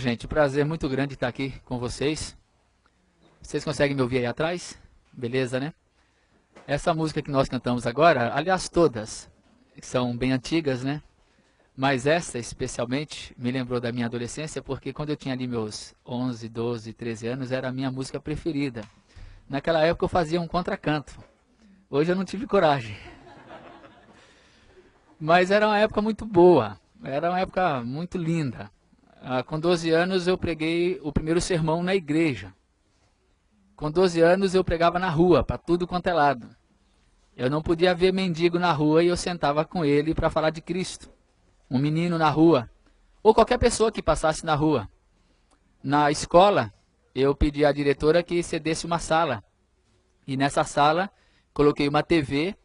gente, prazer muito grande estar aqui com vocês. Vocês conseguem me ouvir aí atrás? Beleza, né? Essa música que nós cantamos agora, aliás todas, são bem antigas, né? Mas essa especialmente me lembrou da minha adolescência, porque quando eu tinha ali meus 11, 12, 13 anos, era a minha música preferida. Naquela época eu fazia um contracanto. Hoje eu não tive coragem. Mas era uma época muito boa, era uma época muito linda. Com 12 anos eu preguei o primeiro sermão na igreja. Com 12 anos eu pregava na rua, para tudo quanto é lado. Eu não podia ver mendigo na rua e eu sentava com ele para falar de Cristo. Um menino na rua, ou qualquer pessoa que passasse na rua. Na escola, eu pedi à diretora que cedesse uma sala. E nessa sala, coloquei uma TV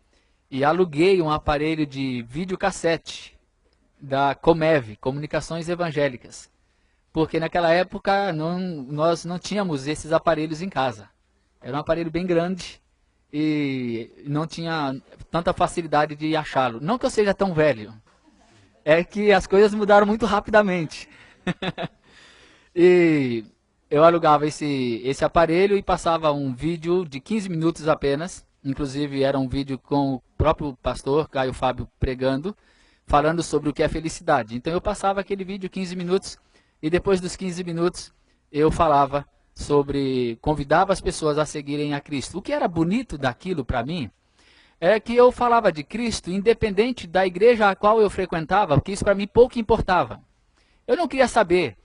e aluguei um aparelho de videocassete da Comev, Comunicações Evangélicas. Porque naquela época nós não tínhamos esses aparelhos em casa. Era um aparelho bem grande e não tinha tanta facilidade de achá-lo. Não que eu seja tão velho, é que as coisas mudaram muito rapidamente. E eu alugava esse aparelho e passava um vídeo de 15 minutos apenas. Inclusive era um vídeo com o próprio pastor Caio Fábio pregando, falando sobre o que é felicidade. Então eu passava aquele vídeo 15 minutos e depois dos 15 minutos eu falava sobre, convidava as pessoas a seguirem a Cristo. O que era bonito daquilo para mim é que eu falava de Cristo independente da igreja a qual eu frequentava, porque isso para mim pouco importava. Eu não queria saber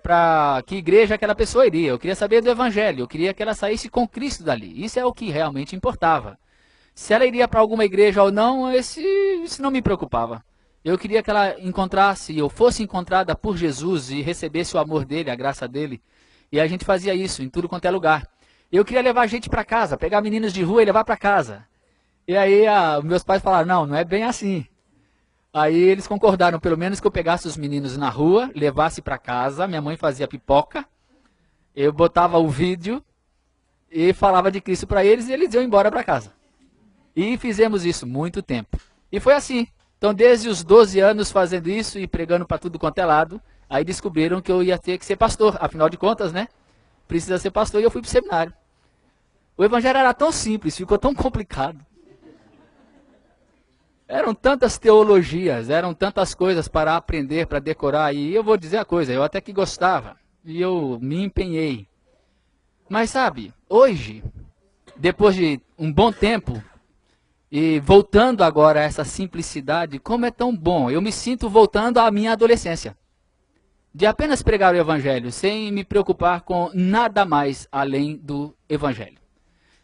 para que igreja aquela pessoa iria, eu queria saber do Evangelho, eu queria que ela saísse com Cristo dali. Isso é o que realmente importava. Se ela iria para alguma igreja ou não, isso não me preocupava. Eu queria que ela encontrasse, ou fosse encontrada por Jesus e recebesse o amor dele, a graça dele. E a gente fazia isso em tudo quanto é lugar. Eu queria levar gente para casa, pegar meninos de rua e levar para casa. E aí meus pais falaram, não é bem assim. Aí eles concordaram, pelo menos que eu pegasse os meninos na rua, levasse para casa, minha mãe fazia pipoca, eu botava o vídeo e falava de Cristo para eles e eles iam embora para casa. E fizemos isso muito tempo. E foi assim. Então, desde os 12 anos fazendo isso e pregando para tudo quanto é lado, aí descobriram que eu ia ter que ser pastor. Afinal de contas, né? Precisa ser pastor e eu fui para o seminário. O evangelho era tão simples, ficou tão complicado. Eram tantas teologias, eram tantas coisas para aprender, para decorar. E eu vou dizer a coisa, eu até que gostava. E eu me empenhei. Mas sabe, hoje, depois de um bom tempo, e voltando agora a essa simplicidade, como é tão bom. Eu me sinto voltando à minha adolescência. De apenas pregar o evangelho, sem me preocupar com nada mais além do evangelho.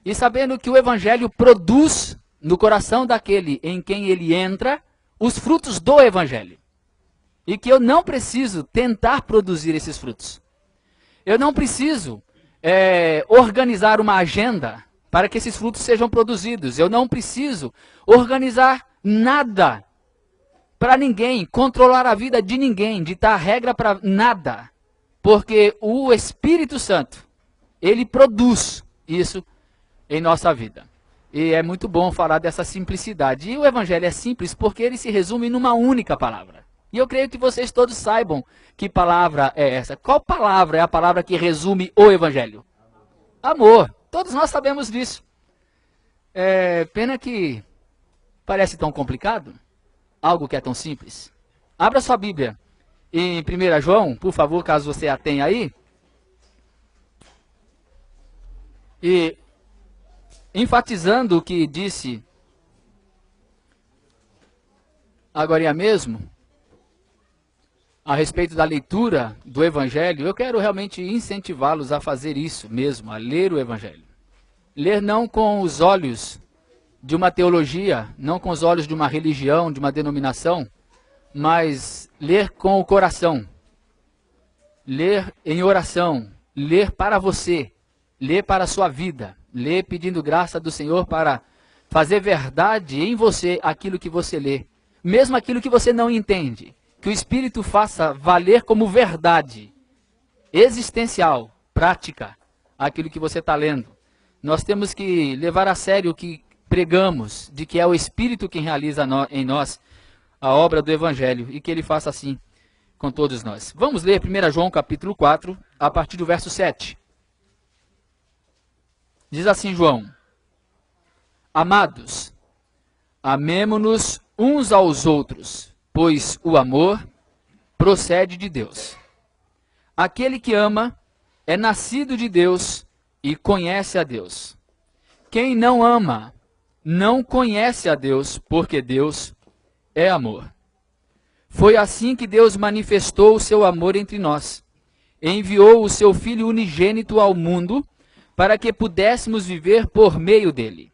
E sabendo que o evangelho produz no coração daquele em quem ele entra, os frutos do evangelho. E que eu não preciso tentar produzir esses frutos. Eu não preciso organizar uma agenda para que esses frutos sejam produzidos. Eu não preciso organizar nada para ninguém, controlar a vida de ninguém, ditar regra para nada. Porque o Espírito Santo, ele produz isso em nossa vida. E é muito bom falar dessa simplicidade. E o Evangelho é simples porque ele se resume numa única palavra. E eu creio que vocês todos saibam que palavra é essa. Qual palavra é a palavra que resume o Evangelho? Amor. Todos nós sabemos disso. Pena que parece tão complicado. Algo que é tão simples. Abra sua Bíblia em 1 João, por favor, caso você a tenha aí. E enfatizando o que disse agora mesmo, a respeito da leitura do Evangelho, eu quero realmente incentivá-los a fazer isso mesmo, a ler o Evangelho. Ler não com os olhos de uma teologia, não com os olhos de uma religião, de uma denominação, mas ler com o coração. Ler em oração, ler para você, ler para a sua vida, ler pedindo graça do Senhor para fazer verdade em você aquilo que você lê, mesmo aquilo que você não entende. Que o Espírito faça valer como verdade existencial, prática, aquilo que você está lendo. Nós temos que levar a sério o que pregamos, de que é o Espírito quem realiza em nós a obra do Evangelho, e que ele faça assim com todos nós. Vamos ler 1 João capítulo 4, a partir do verso 7. Diz assim João: Amados, amemo-nos uns aos outros, pois o amor procede de Deus. Aquele que ama é nascido de Deus e conhece a Deus. Quem não ama não conhece a Deus, porque Deus é amor. Foi assim que Deus manifestou o seu amor entre nós. Enviou o seu Filho unigênito ao mundo para que pudéssemos viver por meio dele.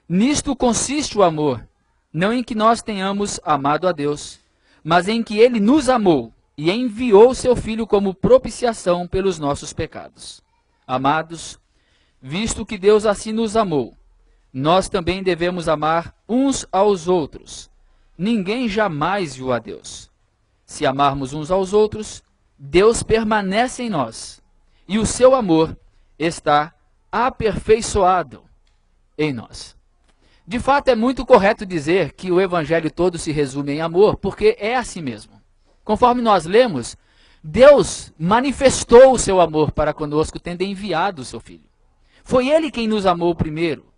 Nisto consiste o amor, não em que nós tenhamos amado a Deus, mas em que ele nos amou e enviou seu Filho como propiciação pelos nossos pecados. Amados, visto que Deus assim nos amou, nós também devemos amar uns aos outros. Ninguém jamais viu a Deus. Se amarmos uns aos outros, Deus permanece em nós, e o seu amor está aperfeiçoado em nós. De fato, é muito correto dizer que o Evangelho todo se resume em amor, porque é assim mesmo. Conforme nós lemos, Deus manifestou o seu amor para conosco, tendo enviado o seu Filho. Foi Ele quem nos amou primeiro.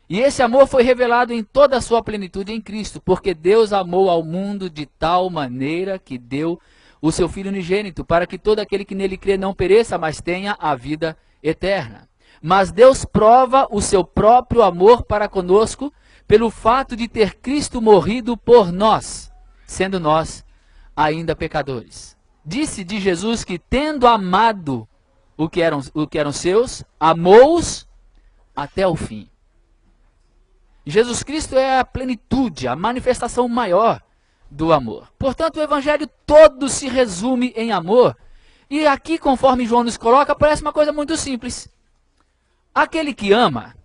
E esse amor foi revelado em toda a sua plenitude em Cristo, porque Deus amou ao mundo de tal maneira que deu o seu Filho unigênito, para que todo aquele que nele crê não pereça, mas tenha a vida eterna. Mas Deus prova o seu próprio amor para conosco pelo fato de ter Cristo morrido por nós, sendo nós ainda pecadores. Disse de Jesus que, tendo amado o que eram seus, amou-os até o fim. Jesus Cristo é a plenitude, a manifestação maior do amor. Portanto, o Evangelho todo se resume em amor. E aqui, conforme João nos coloca, parece uma coisa muito simples. Aquele que ama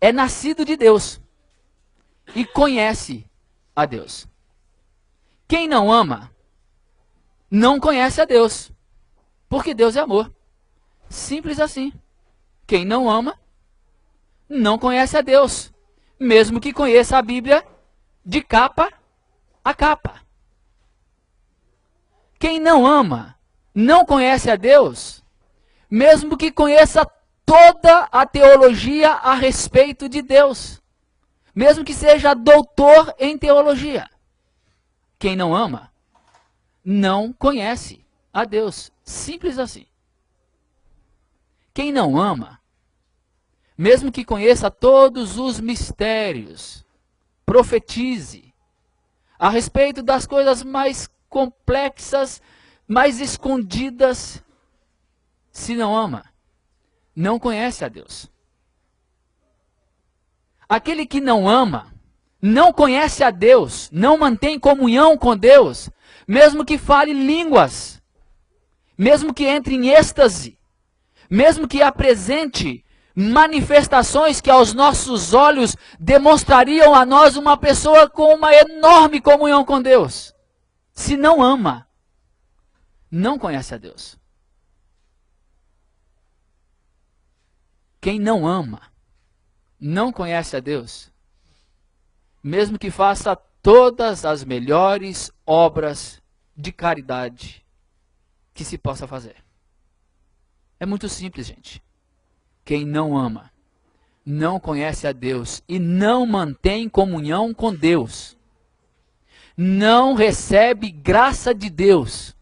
é nascido de Deus e conhece a Deus. Quem não ama não conhece a Deus, porque Deus é amor. Simples assim. Quem não ama não conhece a Deus, mesmo que conheça a Bíblia de capa a capa. Quem não ama não conhece a Deus, mesmo que conheça toda a teologia a respeito de Deus, mesmo que seja doutor em teologia. Quem não ama não conhece a Deus. Simples assim. Quem não ama, mesmo que conheça todos os mistérios, profetize a respeito das coisas mais complexas, mais escondidas, se não ama, não conhece a Deus. Aquele que não ama, não conhece a Deus, não mantém comunhão com Deus, mesmo que fale línguas, mesmo que entre em êxtase, mesmo que apresente manifestações que aos nossos olhos demonstrariam a nós uma pessoa com uma enorme comunhão com Deus. Se não ama, não conhece a Deus. Quem não ama, não conhece a Deus, mesmo que faça todas as melhores obras de caridade que se possa fazer. É muito simples, gente. Quem não ama, não conhece a Deus e não mantém comunhão com Deus. Não recebe graça de Deus.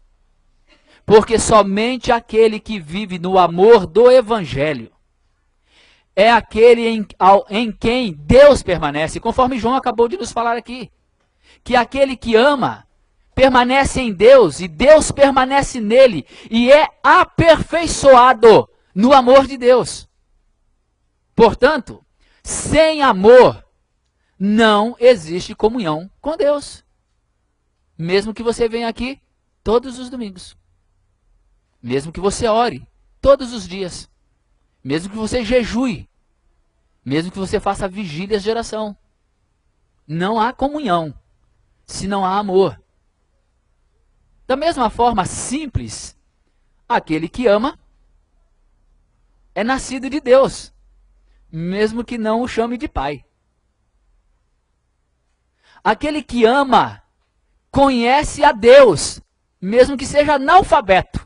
Porque somente aquele que vive no amor do Evangelho é aquele em quem Deus permanece, conforme João acabou de nos falar aqui. Que aquele que ama permanece em Deus e Deus permanece nele e é aperfeiçoado no amor de Deus. Portanto, sem amor não existe comunhão com Deus. Mesmo que você venha aqui todos os domingos. Mesmo que você ore todos os dias. Mesmo que você jejue. Mesmo que você faça vigílias de oração. Não há comunhão se não há amor. Da mesma forma simples, aquele que ama é nascido de Deus, mesmo que não o chame de pai. Aquele que ama conhece a Deus, mesmo que seja analfabeto.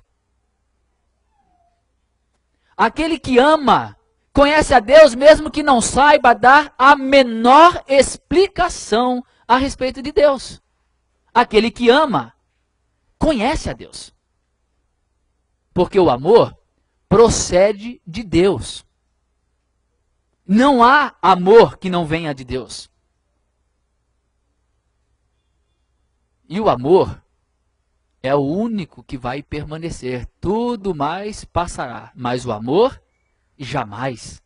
Aquele que ama, conhece a Deus, mesmo que não saiba dar a menor explicação a respeito de Deus. Aquele que ama, conhece a Deus. Porque o amor procede de Deus. Não há amor que não venha de Deus. E o amor é o único que vai permanecer. Tudo mais passará, mas o amor jamais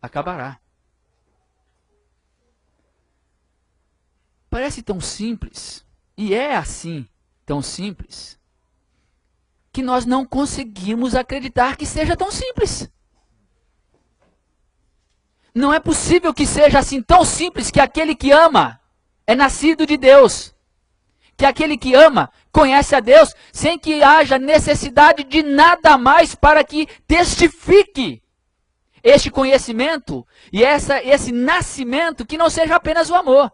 acabará. Parece tão simples, e é assim, tão simples, que nós não conseguimos acreditar que seja tão simples. Não é possível que seja assim tão simples que aquele que ama é nascido de Deus. Que aquele que ama conhece a Deus sem que haja necessidade de nada mais para que testifique este conhecimento e esse nascimento que não seja apenas o amor.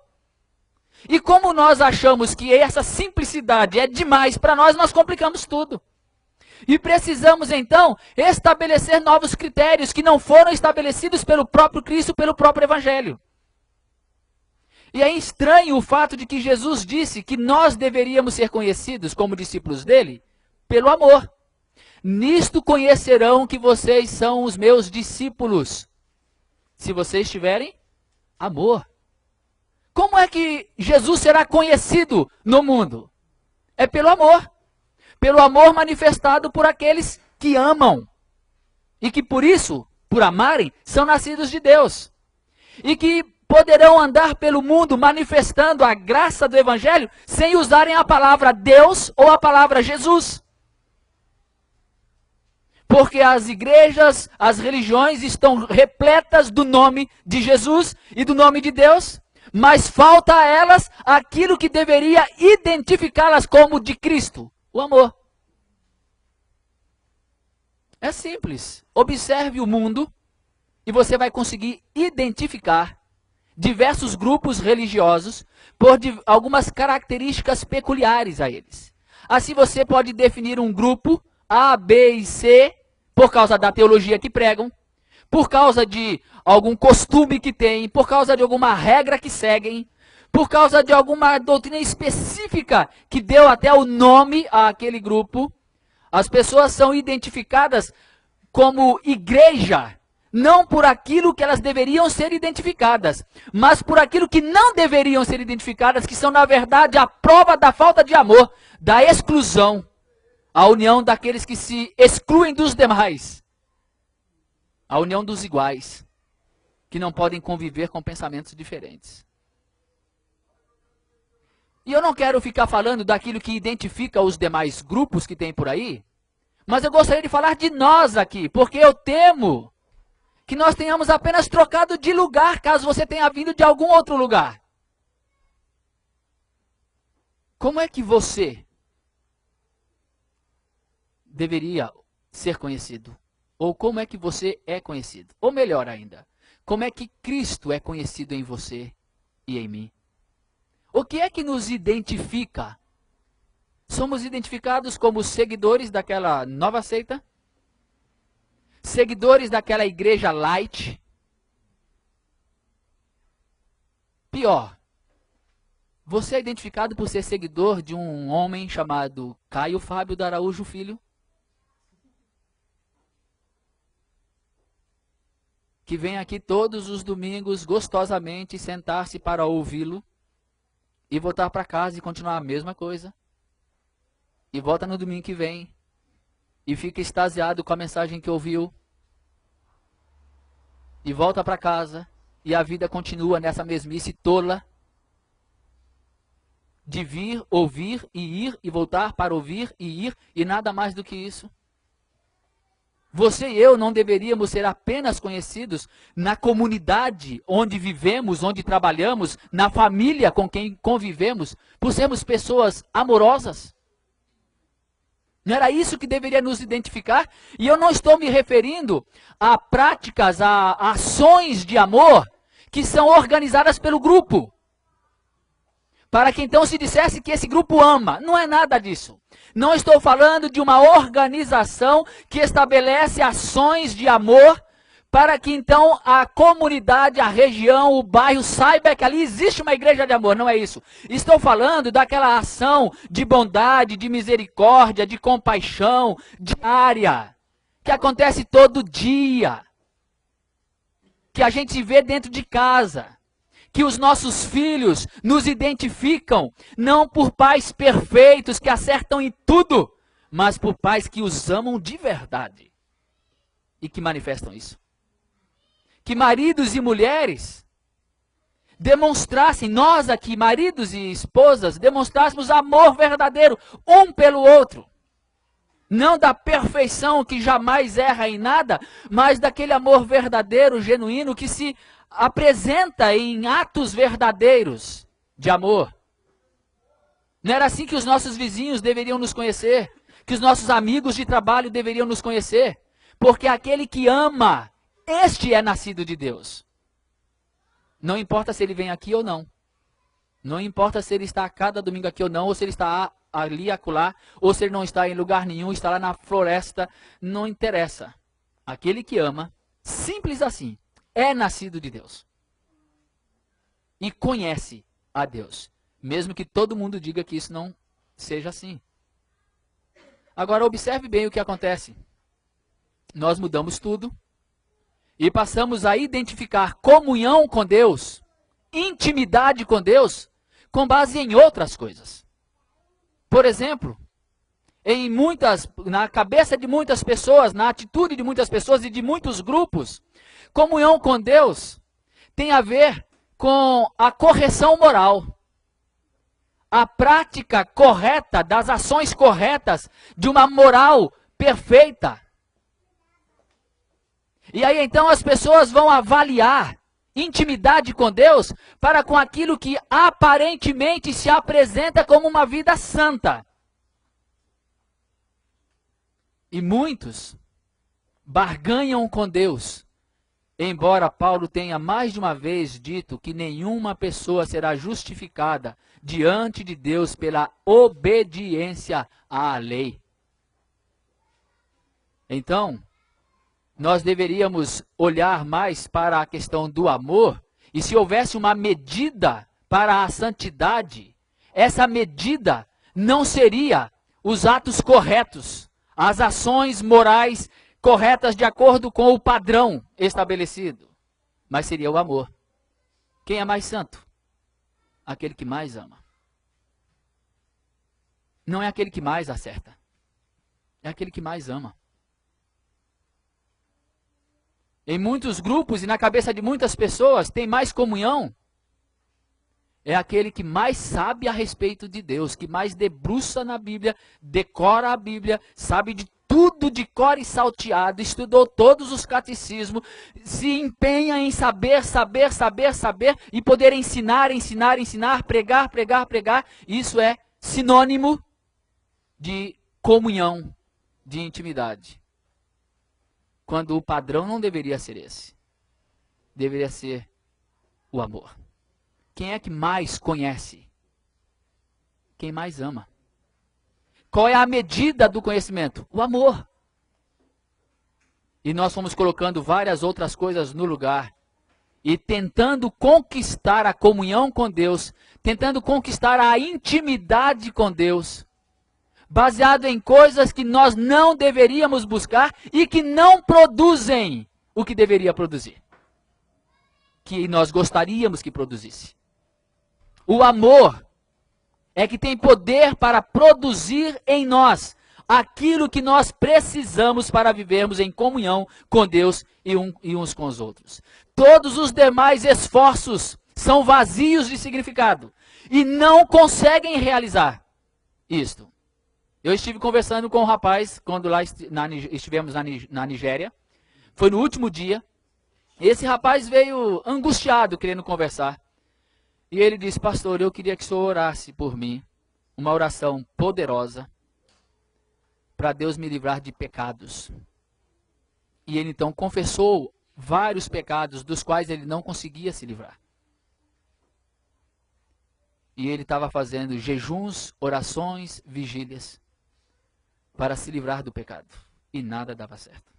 E como nós achamos que essa simplicidade é demais para nós, nós complicamos tudo. E precisamos então estabelecer novos critérios que não foram estabelecidos pelo próprio Cristo, pelo próprio Evangelho. E é estranho o fato de que Jesus disse que nós deveríamos ser conhecidos como discípulos dele pelo amor. Nisto conhecerão que vocês são os meus discípulos, se vocês tiverem amor. Como é que Jesus será conhecido no mundo? É pelo amor. Pelo amor manifestado por aqueles que amam. E que por isso, por amarem, são nascidos de Deus. E que poderão andar pelo mundo manifestando a graça do Evangelho sem usarem a palavra Deus ou a palavra Jesus. Porque as igrejas, as religiões estão repletas do nome de Jesus e do nome de Deus, mas falta a elas aquilo que deveria identificá-las como de Cristo, o amor. É simples. Observe o mundo e você vai conseguir identificar diversos grupos religiosos por algumas características peculiares a eles. Assim você pode definir um grupo A, B e C por causa da teologia que pregam, por causa de algum costume que têm, por causa de alguma regra que seguem, por causa de alguma doutrina específica que deu até o nome àquele grupo. As pessoas são identificadas como igreja, não por aquilo que elas deveriam ser identificadas, mas por aquilo que não deveriam ser identificadas, que são, na verdade, a prova da falta de amor, da exclusão, a união daqueles que se excluem dos demais, a união dos iguais, que não podem conviver com pensamentos diferentes. E eu não quero ficar falando daquilo que identifica os demais grupos que tem por aí, mas eu gostaria de falar de nós aqui, porque eu temo que nós tenhamos apenas trocado de lugar, caso você tenha vindo de algum outro lugar. Como é que você deveria ser conhecido? Ou como é que você é conhecido? Ou melhor ainda, como é que Cristo é conhecido em você e em mim? O que é que nos identifica? Somos identificados como seguidores daquela nova seita? Seguidores daquela igreja light? Pior, você é identificado por ser seguidor de um homem chamado Caio Fábio do Araújo Filho? Que vem aqui todos os domingos gostosamente sentar-se para ouvi-lo e voltar para casa e continuar a mesma coisa. E volta no domingo que vem e fica extasiado com a mensagem que ouviu. E volta para casa e a vida continua nessa mesmice tola de vir, ouvir e ir e voltar para ouvir e ir e nada mais do que isso. Você e eu não deveríamos ser apenas conhecidos na comunidade onde vivemos, onde trabalhamos, na família com quem convivemos, por sermos pessoas amorosas. Não era isso que deveria nos identificar? E eu não estou me referindo a práticas, a ações de amor que são organizadas pelo grupo. para que então se dissesse que esse grupo ama. Não é nada disso. Não estou falando de uma organização que estabelece ações de amor para que então a comunidade, a região, o bairro saiba que ali existe uma igreja de amor. Não é isso. Estou falando daquela ação de bondade, de misericórdia, de compaixão diária, que acontece todo dia, que a gente vê dentro de casa, que os nossos filhos nos identificam, não por pais perfeitos que acertam em tudo, mas por pais que os amam de verdade e que manifestam isso. Que maridos e mulheres demonstrassem, nós aqui, maridos e esposas, demonstrássemos amor verdadeiro um pelo outro. Não da perfeição que jamais erra em nada, mas daquele amor verdadeiro, genuíno, que se apresenta em atos verdadeiros de amor. Não era assim que os nossos vizinhos deveriam nos conhecer, que os nossos amigos de trabalho deveriam nos conhecer, porque aquele que ama, este é nascido de Deus. Não importa se ele vem aqui ou não. Não importa se ele está a cada domingo aqui ou não, ou se ele está ali, acolá, ou se ele não está em lugar nenhum, está lá na floresta, não interessa. Aquele que ama, simples assim, é nascido de Deus. E conhece a Deus. Mesmo que todo mundo diga que isso não seja assim. Agora observe bem o que acontece. Nós mudamos tudo. E passamos a identificar comunhão com Deus, intimidade com Deus, com base em outras coisas. Por exemplo, na cabeça de muitas pessoas, na atitude de muitas pessoas e de muitos grupos, comunhão com Deus tem a ver com a correção moral. A prática correta das ações corretas de uma moral perfeita. E aí então as pessoas vão avaliar intimidade com Deus para com aquilo que aparentemente se apresenta como uma vida santa. E muitos barganham com Deus, embora Paulo tenha mais de uma vez dito que nenhuma pessoa será justificada diante de Deus pela obediência à lei. Então, nós deveríamos olhar mais para a questão do amor, e se houvesse uma medida para a santidade, essa medida não seria os atos corretos, as ações morais corretas de acordo com o padrão estabelecido, mas seria o amor. Quem é mais santo? Aquele que mais ama. Não é aquele que mais acerta, é aquele que mais ama. Em muitos grupos e na cabeça de muitas pessoas, tem mais comunhão. É aquele que mais sabe a respeito de Deus, que mais debruça na Bíblia, decora a Bíblia, sabe de tudo de cor e salteado, estudou todos os catecismos, se empenha em saber e poder ensinar, pregar. Isso é sinônimo de comunhão, de intimidade. Quando o padrão não deveria ser esse. Deveria ser o amor. Quem é que mais conhece? Quem mais ama? Qual é a medida do conhecimento? O amor. E nós fomos colocando várias outras coisas no lugar. E tentando conquistar a comunhão com Deus. Tentando conquistar a intimidade com Deus. Baseado em coisas que nós não deveríamos buscar e que não produzem o que deveria produzir. Que nós gostaríamos que produzisse. O amor é que tem poder para produzir em nós aquilo que nós precisamos para vivermos em comunhão com Deus e uns com os outros. Todos os demais esforços são vazios de significado e não conseguem realizar isto. Eu estive conversando com um rapaz, quando lá estivemos na Nigéria, foi no último dia, esse rapaz veio angustiado, querendo conversar, e ele disse: pastor, eu queria que o senhor orasse por mim, uma oração poderosa, para Deus me livrar de pecados. E ele então confessou vários pecados, dos quais ele não conseguia se livrar. E ele estava fazendo jejuns, orações, vigílias para se livrar do pecado. E nada dava certo.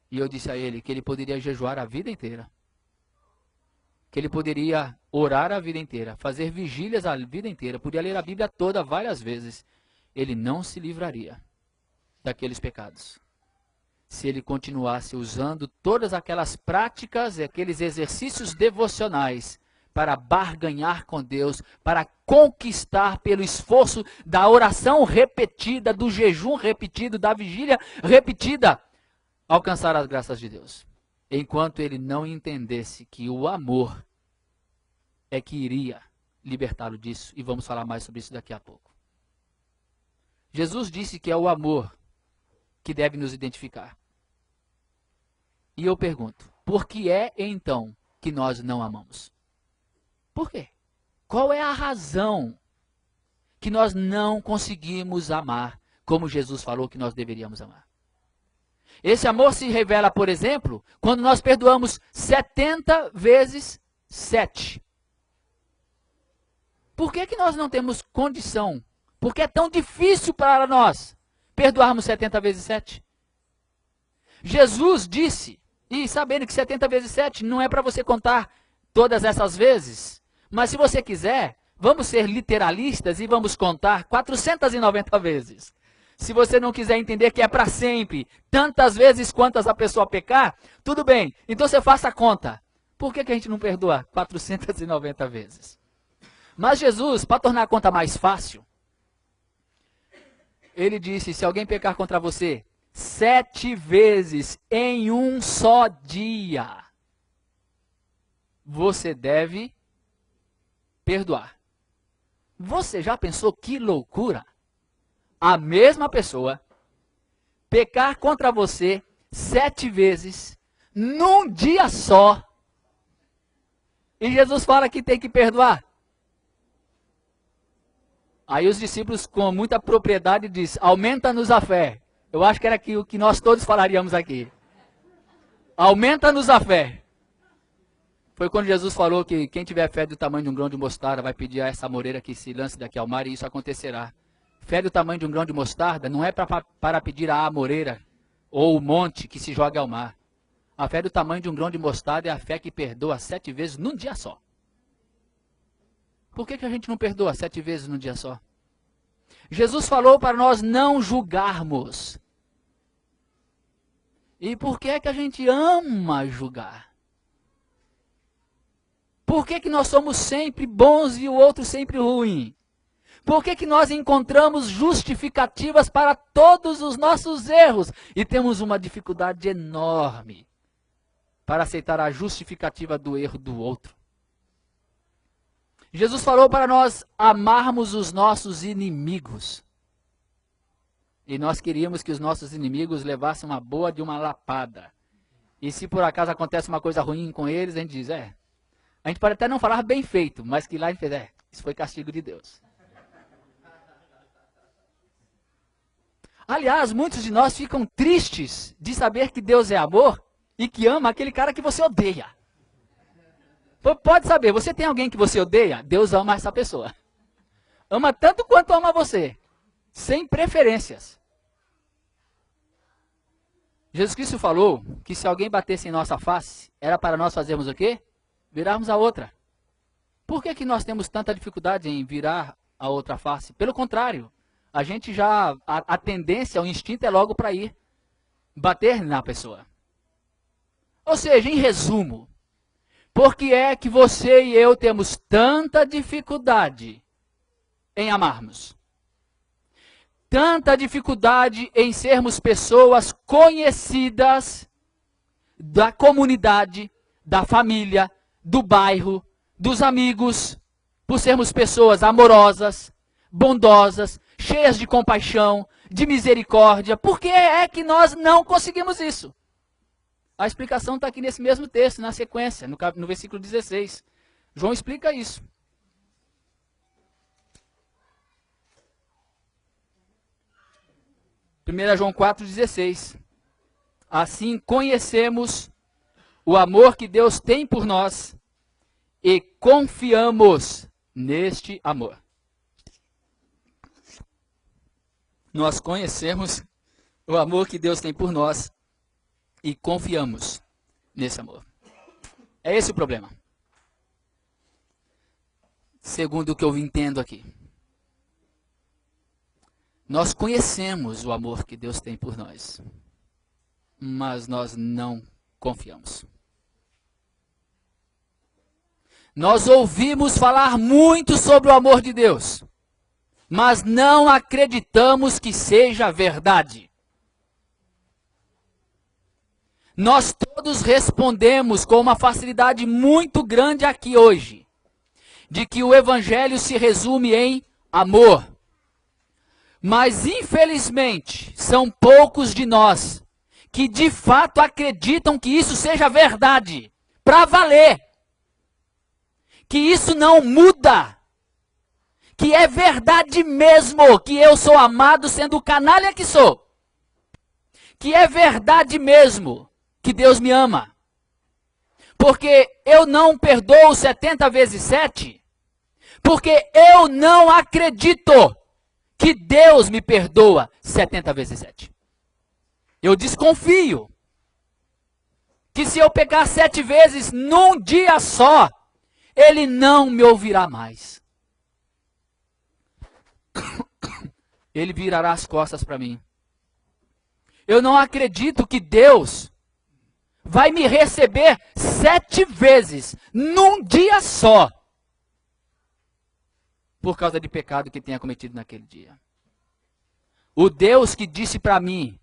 E eu disse a ele que ele poderia jejuar a vida inteira. Que ele poderia orar a vida inteira, fazer vigílias a vida inteira, podia ler a Bíblia toda várias vezes. Ele não se livraria daqueles pecados se ele continuasse usando todas aquelas práticas e aqueles exercícios devocionais para barganhar com Deus, para conquistar pelo esforço da oração repetida, do jejum repetido, da vigília repetida, alcançar as graças de Deus. Enquanto ele não entendesse que o amor é que iria libertá-lo disso, e vamos falar mais sobre isso daqui a pouco. Jesus disse que é o amor que deve nos identificar. E eu pergunto, por que é então que nós não amamos? Por quê? Qual é a razão que nós não conseguimos amar como Jesus falou que nós deveríamos amar? Esse amor se revela, por exemplo, quando nós perdoamos 70 vezes 7. Por que que nós não temos condição? Por que é tão difícil para nós perdoarmos 70 vezes 7? Jesus disse, e sabendo que 70 vezes 7 não é para você contar todas essas vezes, mas se você quiser, vamos ser literalistas e vamos contar 490 vezes. Se você não quiser entender que é para sempre, tantas vezes quantas a pessoa pecar, tudo bem, então você faça a conta. Por que que a gente não perdoa 490 vezes? Mas Jesus, para tornar a conta mais fácil, ele disse, se alguém pecar contra você 7 vezes em um só dia, você deve perdoar. Você já pensou que loucura? A mesma pessoa pecar contra você 7 vezes num dia só. E Jesus fala que tem que perdoar. Aí os discípulos com muita propriedade diz, aumenta-nos a fé. Eu acho que era o que nós todos falaríamos aqui. Aumenta-nos a fé. Foi quando Jesus falou que quem tiver fé do tamanho de um grão de mostarda vai pedir a essa amoreira que se lance daqui ao mar e isso acontecerá. Fé do tamanho de um grão de mostarda não é para pedir a amoreira ou o monte que se joga ao mar. A fé do tamanho de um grão de mostarda é a fé que perdoa 7 vezes num dia só. Por que que a gente não perdoa 7 vezes num dia só? Jesus falou para nós não julgarmos. E por que é que a gente ama julgar? Por que que nós somos sempre bons e o outro sempre ruim? Por que que nós encontramos justificativas para todos os nossos erros? E temos uma dificuldade enorme para aceitar a justificativa do erro do outro. Jesus falou para nós amarmos os nossos inimigos. E nós queríamos que os nossos inimigos levassem uma boa de uma lapada. E se por acaso acontece uma coisa ruim com eles, a gente diz, a gente pode até não falar bem feito, mas que lá a gente fez, isso foi castigo de Deus. Aliás, muitos de nós ficam tristes de saber que Deus é amor e que ama aquele cara que você odeia. Pode saber, você tem alguém que você odeia? Deus ama essa pessoa. Ama tanto quanto ama você. Sem preferências. Jesus Cristo falou que se alguém batesse em nossa face, era para nós fazermos o quê? Virarmos a outra. Por que que nós temos tanta dificuldade em virar a outra face? Pelo contrário, a gente já, a tendência, o instinto é logo para ir bater na pessoa. Ou seja, em resumo, por que é que você e eu temos tanta dificuldade em amarmos? Tanta dificuldade em sermos pessoas conhecidas da comunidade, da família, do bairro, dos amigos, por sermos pessoas amorosas, bondosas, cheias de compaixão, de misericórdia. Por que é que nós não conseguimos isso? A explicação está aqui nesse mesmo texto, na sequência, no versículo 16. João explica isso. Primeira João 4,16. Assim conhecemos o amor que Deus tem por nós e confiamos neste amor. Nós conhecemos o amor que Deus tem por nós e confiamos nesse amor. É esse o problema. Segundo o que eu entendo aqui. Nós conhecemos o amor que Deus tem por nós, mas nós não confiamos. Nós ouvimos falar muito sobre o amor de Deus, mas não acreditamos que seja verdade. Nós todos respondemos com uma facilidade muito grande aqui hoje, de que o Evangelho se resume em amor. Mas, infelizmente, são poucos de nós que de fato acreditam que isso seja verdade, para valer. Que isso não muda. Que é verdade mesmo que eu sou amado sendo o canalha que sou. Que é verdade mesmo que Deus me ama. Porque eu não perdoo 70 vezes 7, porque eu não acredito que Deus me perdoa 70 vezes 7. Eu desconfio que se eu pegar 7 vezes num dia só, Ele não me ouvirá mais. Ele virará as costas para mim. Eu não acredito que Deus vai me receber 7 vezes num dia só, por causa de pecado que tenha cometido naquele dia. O Deus que disse para mim,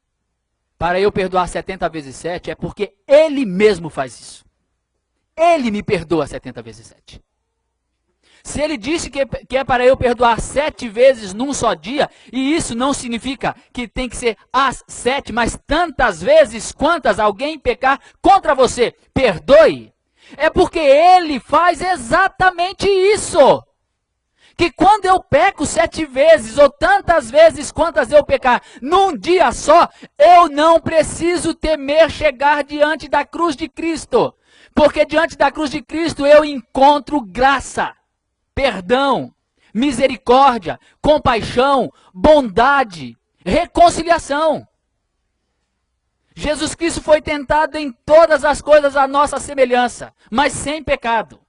para eu perdoar 70 vezes 7, é porque Ele mesmo faz isso. Ele me perdoa 70 vezes 7. Se Ele disse que é para eu perdoar 7 vezes num só dia, e isso não significa que tem que ser as 7, mas tantas vezes quantas alguém pecar contra você, perdoe, é porque Ele faz exatamente isso. Que quando eu peco 7 vezes, ou tantas vezes quantas eu pecar, num dia só, eu não preciso temer chegar diante da cruz de Cristo. Porque diante da cruz de Cristo eu encontro graça, perdão, misericórdia, compaixão, bondade, reconciliação. Jesus Cristo foi tentado em todas as coisas à nossa semelhança, mas sem pecado.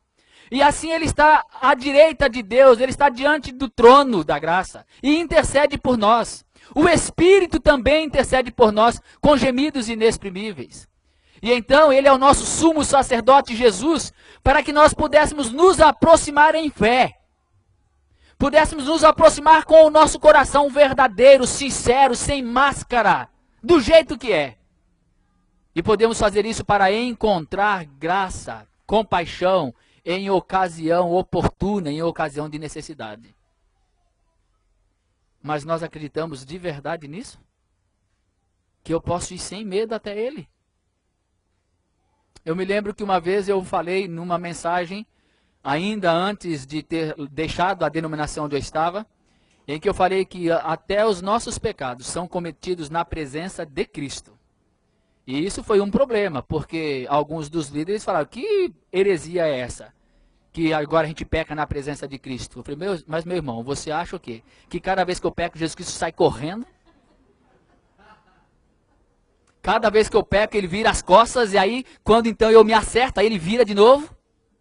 E assim Ele está à direita de Deus, Ele está diante do trono da graça e intercede por nós. O Espírito também intercede por nós com gemidos inexprimíveis. E então Ele é o nosso sumo sacerdote Jesus, para que nós pudéssemos nos aproximar em fé. Pudéssemos nos aproximar com o nosso coração verdadeiro, sincero, sem máscara, do jeito que é. E podemos fazer isso para encontrar graça, compaixão, em ocasião oportuna, em ocasião de necessidade. Mas nós acreditamos de verdade nisso? Que eu posso ir sem medo até Ele? Eu me lembro que uma vez eu falei numa mensagem, ainda antes de ter deixado a denominação onde eu estava, em que eu falei que até os nossos pecados são cometidos na presença de Cristo. E isso foi um problema, porque alguns dos líderes falaram, que heresia é essa? Que agora a gente peca na presença de Cristo. Eu falei, mas meu irmão, você acha o quê? Que cada vez que eu peco, Jesus Cristo sai correndo? Cada vez que eu peco, Ele vira as costas, e aí, quando então eu me acerto, aí Ele vira de novo?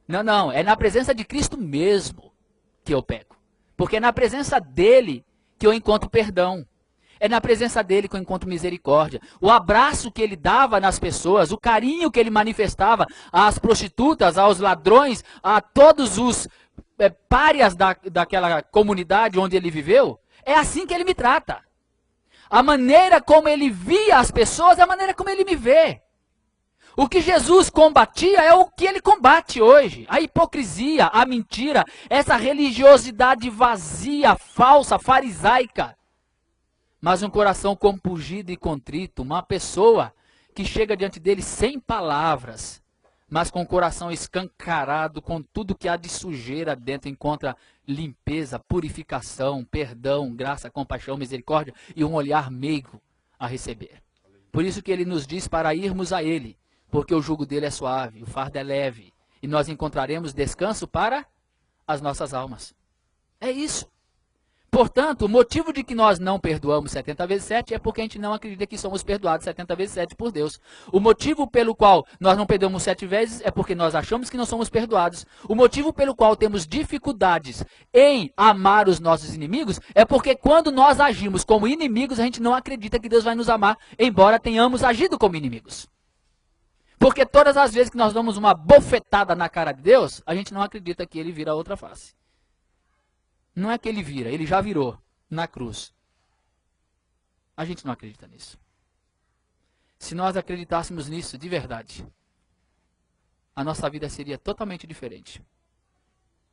Não, não, é na presença de Cristo mesmo que eu peco. Porque é na presença dEle que eu encontro perdão. É na presença dEle que eu encontro misericórdia. O abraço que Ele dava nas pessoas, o carinho que Ele manifestava às prostitutas, aos ladrões, a todos os párias daquela comunidade onde Ele viveu, é assim que Ele me trata. A maneira como Ele via as pessoas é a maneira como Ele me vê. O que Jesus combatia é o que Ele combate hoje. A hipocrisia, a mentira, essa religiosidade vazia, falsa, farisaica. Mas um coração compungido e contrito, uma pessoa que chega diante dele sem palavras, mas com o coração escancarado, com tudo que há de sujeira dentro, encontra limpeza, purificação, perdão, graça, compaixão, misericórdia e um olhar meigo a receber. Por isso que Ele nos diz para irmos a Ele, porque o jugo dele é suave, o fardo é leve, e nós encontraremos descanso para as nossas almas. É isso. Portanto, o motivo de que nós não perdoamos 70 vezes 7 é porque a gente não acredita que somos perdoados 70 vezes 7 por Deus. O motivo pelo qual nós não perdoamos 7 vezes é porque nós achamos que não somos perdoados. O motivo pelo qual temos dificuldades em amar os nossos inimigos é porque quando nós agimos como inimigos, a gente não acredita que Deus vai nos amar, embora tenhamos agido como inimigos. Porque todas as vezes que nós damos uma bofetada na cara de Deus, a gente não acredita que ele vira a outra face. Não é que ele vira, ele já virou na cruz. A gente não acredita nisso. Se nós acreditássemos nisso de verdade, a nossa vida seria totalmente diferente.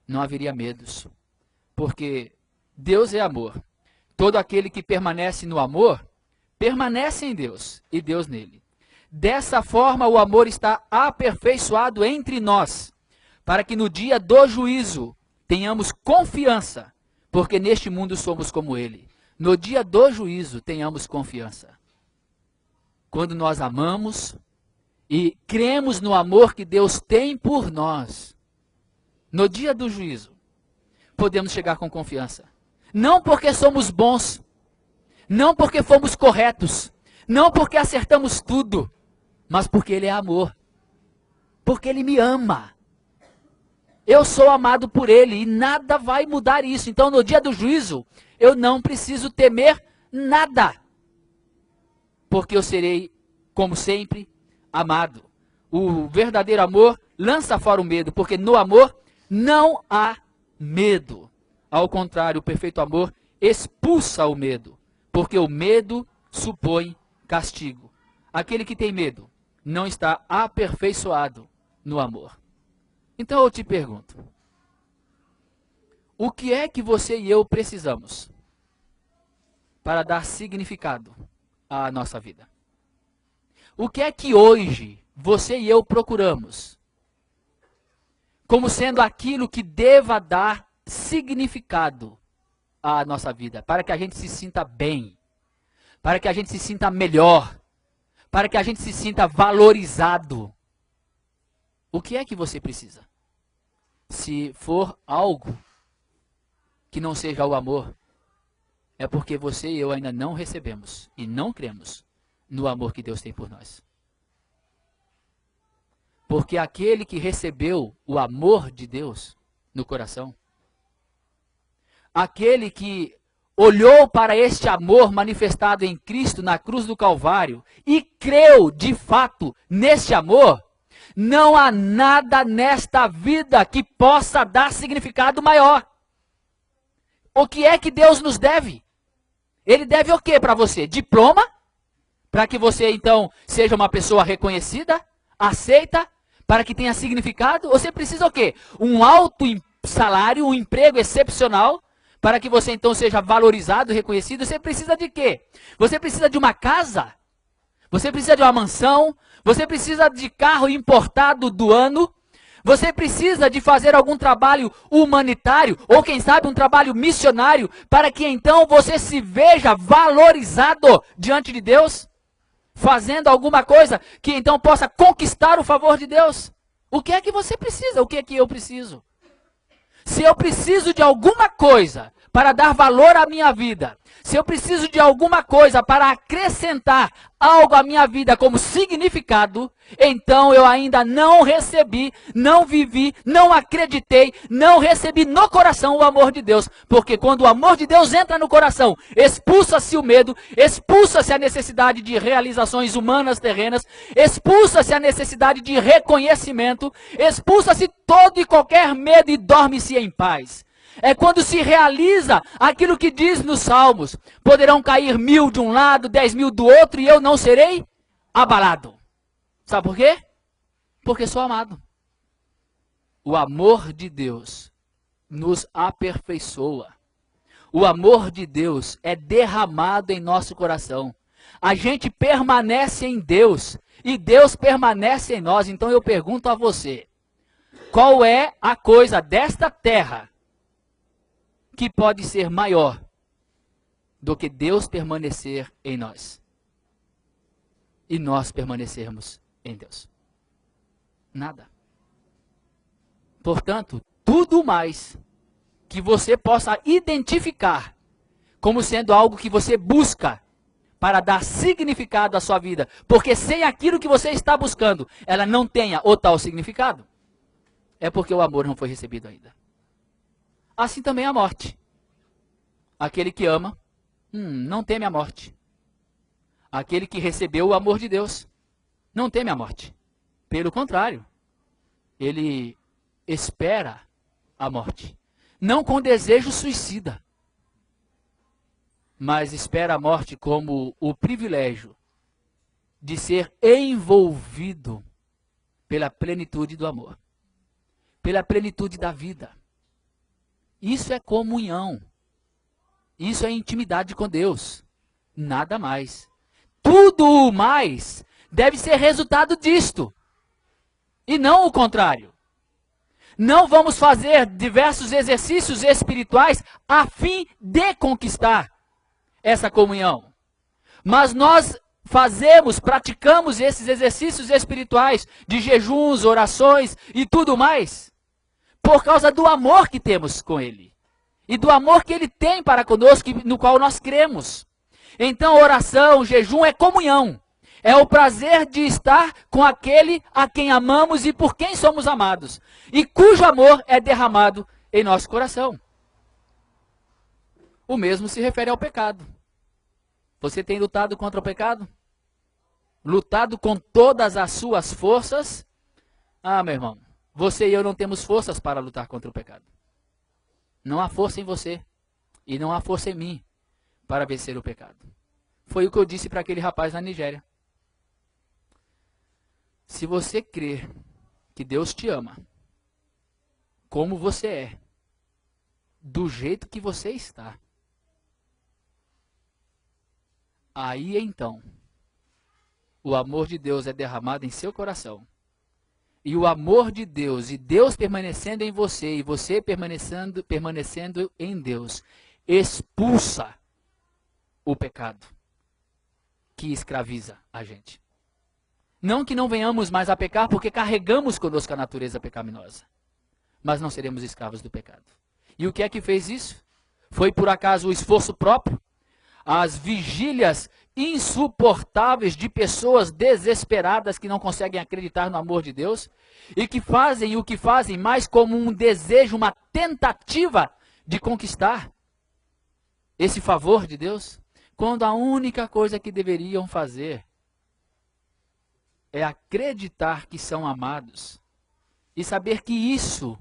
Não haveria medos. Porque Deus é amor. Todo aquele que permanece no amor, permanece em Deus e Deus nele. Dessa forma, o amor está aperfeiçoado entre nós, para que no dia do juízo tenhamos confiança, porque neste mundo somos como ele. No dia do juízo, tenhamos confiança. Quando nós amamos e cremos no amor que Deus tem por nós, no dia do juízo, podemos chegar com confiança. Não porque somos bons, não porque fomos corretos, não porque acertamos tudo, mas porque ele é amor. Porque ele me ama. Eu sou amado por ele e nada vai mudar isso. Então, no dia do juízo, eu não preciso temer nada. Porque eu serei, como sempre, amado. O verdadeiro amor lança fora o medo, porque no amor não há medo. Ao contrário, o perfeito amor expulsa o medo, porque o medo supõe castigo. Aquele que tem medo não está aperfeiçoado no amor. Então eu te pergunto, o que é que você e eu precisamos para dar significado à nossa vida? O que é que hoje você e eu procuramos como sendo aquilo que deva dar significado à nossa vida, para que a gente se sinta bem, para que a gente se sinta melhor, para que a gente se sinta valorizado? O que é que você precisa? Se for algo que não seja o amor, é porque você e eu ainda não recebemos e não cremos no amor que Deus tem por nós. Porque aquele que recebeu o amor de Deus no coração, aquele que olhou para este amor manifestado em Cristo na cruz do Calvário e creu de fato neste amor, não há nada nesta vida que possa dar significado maior. O que é que Deus nos deve? Ele deve o que para você? Diploma? Para que você então seja uma pessoa reconhecida, aceita, para que tenha significado? Você precisa o quê? Um alto salário, um emprego excepcional, para que você então seja valorizado, reconhecido? Você precisa de quê? Você precisa de uma casa? Você precisa de uma mansão? Você precisa de carro importado do ano? Você precisa de fazer algum trabalho humanitário, ou quem sabe um trabalho missionário, para que então você se veja valorizado diante de Deus? Fazendo alguma coisa que então possa conquistar o favor de Deus? O que é que você precisa? O que é que eu preciso? Se eu preciso de alguma coisa para dar valor à minha vida, se eu preciso de alguma coisa para acrescentar algo à minha vida como significado, então eu ainda não recebi, não vivi, não acreditei, não recebi no coração o amor de Deus. Porque quando o amor de Deus entra no coração, expulsa-se o medo, expulsa-se a necessidade de realizações humanas terrenas, expulsa-se a necessidade de reconhecimento, expulsa-se todo e qualquer medo e dorme-se em paz. É quando se realiza aquilo que diz nos Salmos: poderão cair 1000 de um lado, 10.000 do outro, e eu não serei abalado. Sabe por quê? Porque sou amado. O amor de Deus nos aperfeiçoa. O amor de Deus é derramado em nosso coração. A gente permanece em Deus e Deus permanece em nós. Então eu pergunto a você: qual é a coisa desta terra que pode ser maior do que Deus permanecer em nós e nós permanecermos em Deus? Nada. Portanto, tudo mais que você possa identificar como sendo algo que você busca para dar significado à sua vida, porque sem aquilo que você está buscando, ela não tenha o tal significado, é porque o amor não foi recebido ainda. Assim também a morte. Aquele que ama, não teme a morte. Aquele que recebeu o amor de Deus, não teme a morte. Pelo contrário, ele espera a morte. Não com desejo suicida, mas espera a morte como o privilégio de ser envolvido pela plenitude do amor, pela plenitude da vida. Isso é comunhão. Isso é intimidade com Deus. Nada mais. Tudo o mais deve ser resultado disto. E não o contrário. Não vamos fazer diversos exercícios espirituais a fim de conquistar essa comunhão. Mas nós praticamos esses exercícios espirituais de jejuns, orações e tudo mais por causa do amor que temos com Ele. E do amor que Ele tem para conosco, no qual nós cremos. Então, oração, jejum é comunhão. É o prazer de estar com aquele a quem amamos e por quem somos amados. E cujo amor é derramado em nosso coração. O mesmo se refere ao pecado. Você tem lutado contra o pecado? Lutado com todas as suas forças? Ah, meu irmão, você e eu não temos forças para lutar contra o pecado. Não há força em você e não há força em mim para vencer o pecado. Foi o que eu disse para aquele rapaz na Nigéria. Se você crer que Deus te ama, como você é, do jeito que você está, aí então, o amor de Deus é derramado em seu coração. E o amor de Deus, e Deus permanecendo em você, e você permanecendo em Deus, expulsa o pecado que escraviza a gente. Não que não venhamos mais a pecar, porque carregamos conosco a natureza pecaminosa. Mas não seremos escravos do pecado. E o que é que fez isso? Foi por acaso o esforço próprio? As vigílias insuportáveis de pessoas desesperadas que não conseguem acreditar no amor de Deus? E que fazem o que fazem mais como um desejo, uma tentativa de conquistar esse favor de Deus? Quando a única coisa que deveriam fazer é acreditar que são amados e saber que isso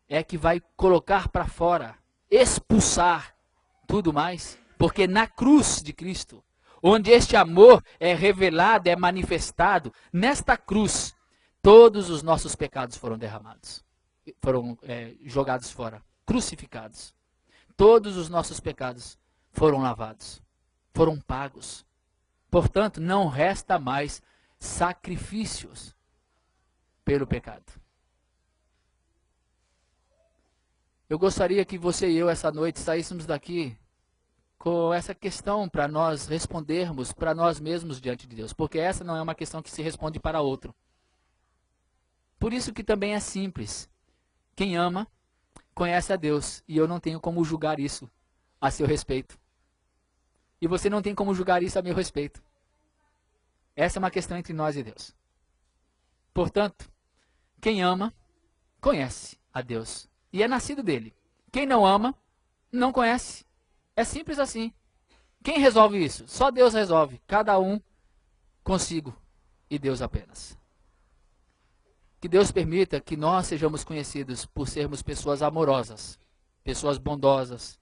é que vai colocar para fora, expulsar tudo mais, porque na cruz de Cristo, onde este amor é revelado, é manifestado, nesta cruz, todos os nossos pecados foram derramados, foram jogados fora, crucificados. Todos os nossos pecados foram lavados, foram pagos. Portanto, não resta mais sacrifícios pelo pecado. Eu gostaria que você e eu, essa noite, saíssemos daqui com essa questão para nós respondermos para nós mesmos diante de Deus. Porque essa não é uma questão que se responde para outro. Por isso que também é simples. Quem ama, conhece a Deus. E eu não tenho como julgar isso a seu respeito. E você não tem como julgar isso a meu respeito. Essa é uma questão entre nós e Deus. Portanto, quem ama, conhece a Deus. E é nascido dele. Quem não ama, não conhece. É simples assim. Quem resolve isso? Só Deus resolve. Cada um consigo e Deus apenas. Que Deus permita que nós sejamos conhecidos por sermos pessoas amorosas, pessoas bondosas,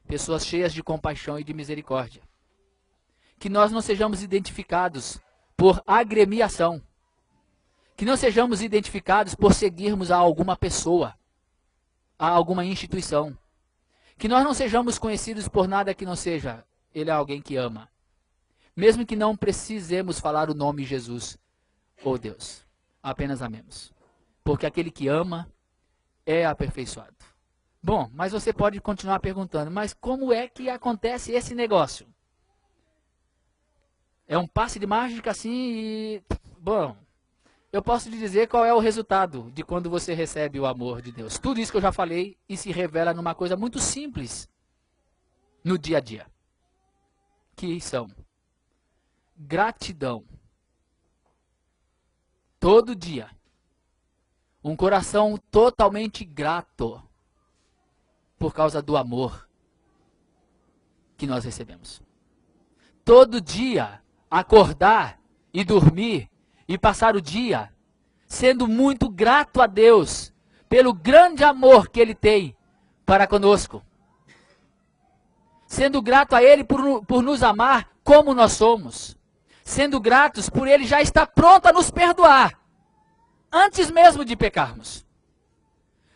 pessoas cheias de compaixão e de misericórdia. Que nós não sejamos identificados por agremiação. Que não sejamos identificados por seguirmos a alguma pessoa, a alguma instituição. Que nós não sejamos conhecidos por nada que não seja, ele é alguém que ama. Mesmo que não precisemos falar o nome Jesus ou Deus. Apenas amemos. Porque aquele que ama é aperfeiçoado. Bom, mas você pode continuar perguntando, mas como é que acontece esse negócio? É um passe de mágica assim e... Bom, eu posso lhe dizer qual é o resultado de quando você recebe o amor de Deus. Tudo isso que eu já falei e se revela numa coisa muito simples no dia a dia, que são gratidão. Todo dia. Um coração totalmente grato por causa do amor que nós recebemos. Todo dia acordar e dormir e passar o dia sendo muito grato a Deus pelo grande amor que Ele tem para conosco. Sendo grato a Ele por nos amar como nós somos. Sendo gratos por Ele já estar pronto a nos perdoar, antes mesmo de pecarmos.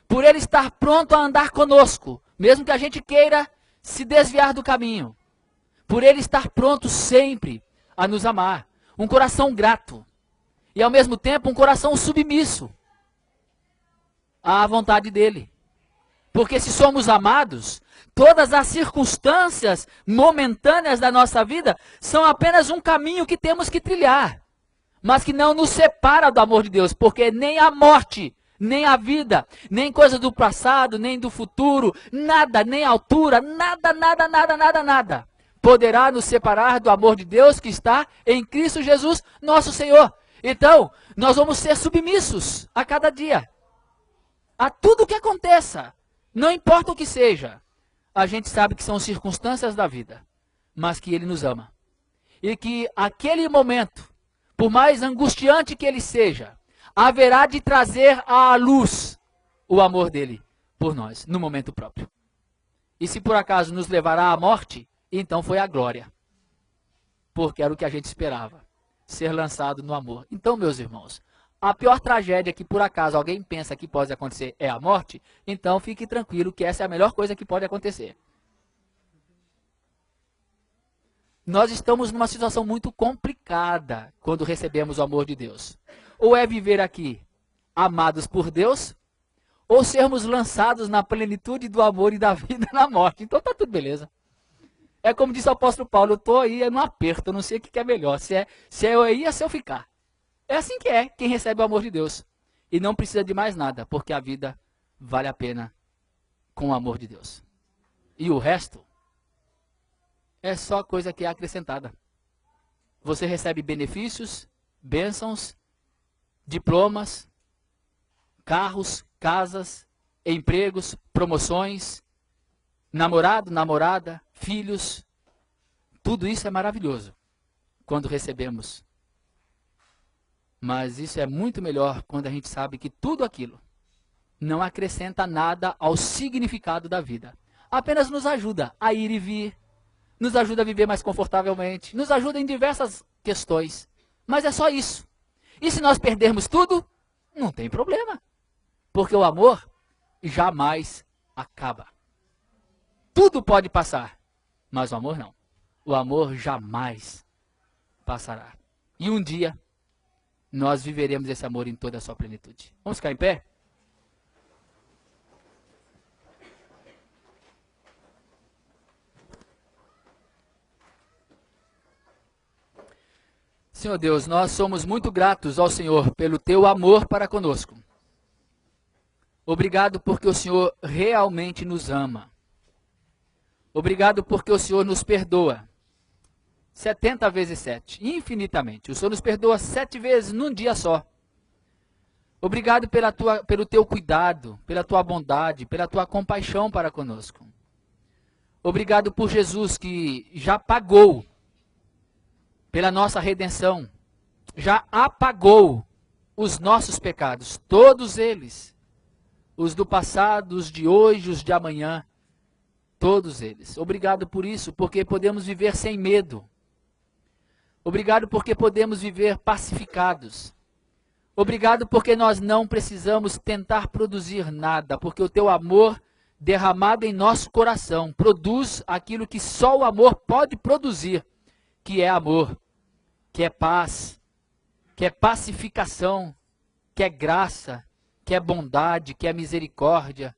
Por Ele estar pronto a andar conosco, mesmo que a gente queira se desviar do caminho. Por Ele estar pronto sempre a nos amar. Um coração grato. E ao mesmo tempo um coração submisso à vontade dEle. Porque se somos amados, todas as circunstâncias momentâneas da nossa vida são apenas um caminho que temos que trilhar. Mas que não nos separa do amor de Deus. Porque nem a morte, nem a vida, nem coisa do passado, nem do futuro, nada, nem altura, nada, poderá nos separar do amor de Deus que está em Cristo Jesus, nosso Senhor. Então, nós vamos ser submissos a cada dia. A tudo que aconteça, não importa o que seja. A gente sabe que são circunstâncias da vida, mas que Ele nos ama. E que aquele momento, por mais angustiante que ele seja, haverá de trazer à luz o amor dele por nós, no momento próprio. E se por acaso nos levará à morte, então foi a glória. Porque era o que a gente esperava, ser lançado no amor. Então, meus irmãos, a pior tragédia que por acaso alguém pensa que pode acontecer é a morte, então fique tranquilo que essa é a melhor coisa que pode acontecer. Nós estamos numa situação muito complicada quando recebemos o amor de Deus. Ou é viver aqui amados por Deus, ou sermos lançados na plenitude do amor e da vida na morte. Então tá tudo beleza. É como disse o apóstolo Paulo, eu estou aí num aperto, eu não sei o que é melhor, se é eu ir ou se eu ficar. É assim que é quem recebe o amor de Deus. E não precisa de mais nada, porque a vida vale a pena com o amor de Deus. E o resto é só coisa que é acrescentada. Você recebe benefícios, bênçãos, diplomas, carros, casas, empregos, promoções, namorado, namorada, filhos. Tudo isso é maravilhoso quando recebemos. Mas isso é muito melhor quando a gente sabe que tudo aquilo não acrescenta nada ao significado da vida. Apenas nos ajuda a ir e vir, nos ajuda a viver mais confortavelmente, nos ajuda em diversas questões. Mas é só isso. E se nós perdermos tudo, não tem problema. Porque o amor jamais acaba. Tudo pode passar, mas o amor não. O amor jamais passará. E um dia, nós viveremos esse amor em toda a sua plenitude. Vamos ficar em pé? Senhor Deus, nós somos muito gratos ao Senhor pelo teu amor para conosco. Obrigado porque o Senhor realmente nos ama. Obrigado porque o Senhor nos perdoa 70 vezes 7, infinitamente. O Senhor nos perdoa 7 vezes num dia só. Obrigado pelo teu cuidado, pela tua bondade, pela tua compaixão para conosco. Obrigado por Jesus que já pagou pela nossa redenção, já apagou os nossos pecados, todos eles, os do passado, os de hoje, os de amanhã, todos eles. Obrigado por isso, porque podemos viver sem medo. Obrigado porque podemos viver pacificados. Obrigado porque nós não precisamos tentar produzir nada, porque o teu amor derramado em nosso coração produz aquilo que só o amor pode produzir, que é amor, que é paz, que é pacificação, que é graça, que é bondade, que é misericórdia,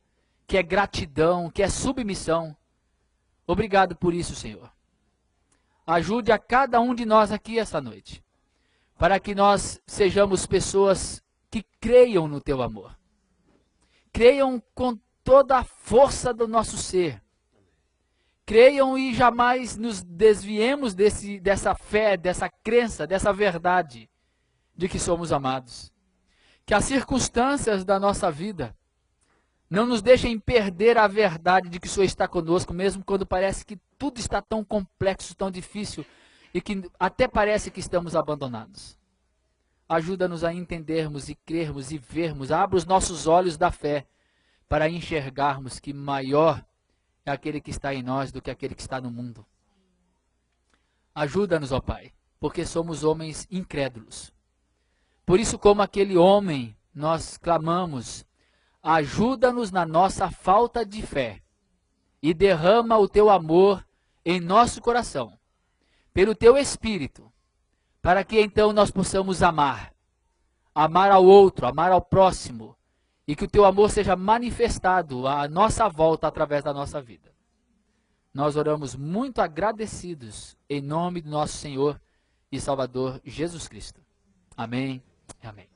que é gratidão, que é submissão. Obrigado por isso, Senhor. Ajude a cada um de nós aqui esta noite. para que nós sejamos pessoas que creiam no teu amor. Creiam com toda a força do nosso ser. Creiam e jamais nos desviemos dessa fé, dessa crença, dessa verdade de que somos amados. Que as circunstâncias da nossa vida não nos deixem perder a verdade de que o Senhor está conosco, mesmo quando parece que tudo está tão complexo, tão difícil, e que até parece que estamos abandonados. Ajuda-nos a entendermos e crermos e vermos, abra os nossos olhos da fé, para enxergarmos que maior é aquele que está em nós do que aquele que está no mundo. Ajuda-nos, ó Pai, porque somos homens incrédulos. Por isso, como aquele homem, nós clamamos, ajuda-nos na nossa falta de fé e derrama o teu amor em nosso coração, pelo teu Espírito, para que então nós possamos amar ao outro, amar ao próximo, e que o teu amor seja manifestado à nossa volta através da nossa vida. Nós oramos muito agradecidos em nome do nosso Senhor e Salvador Jesus Cristo. Amém. Amém.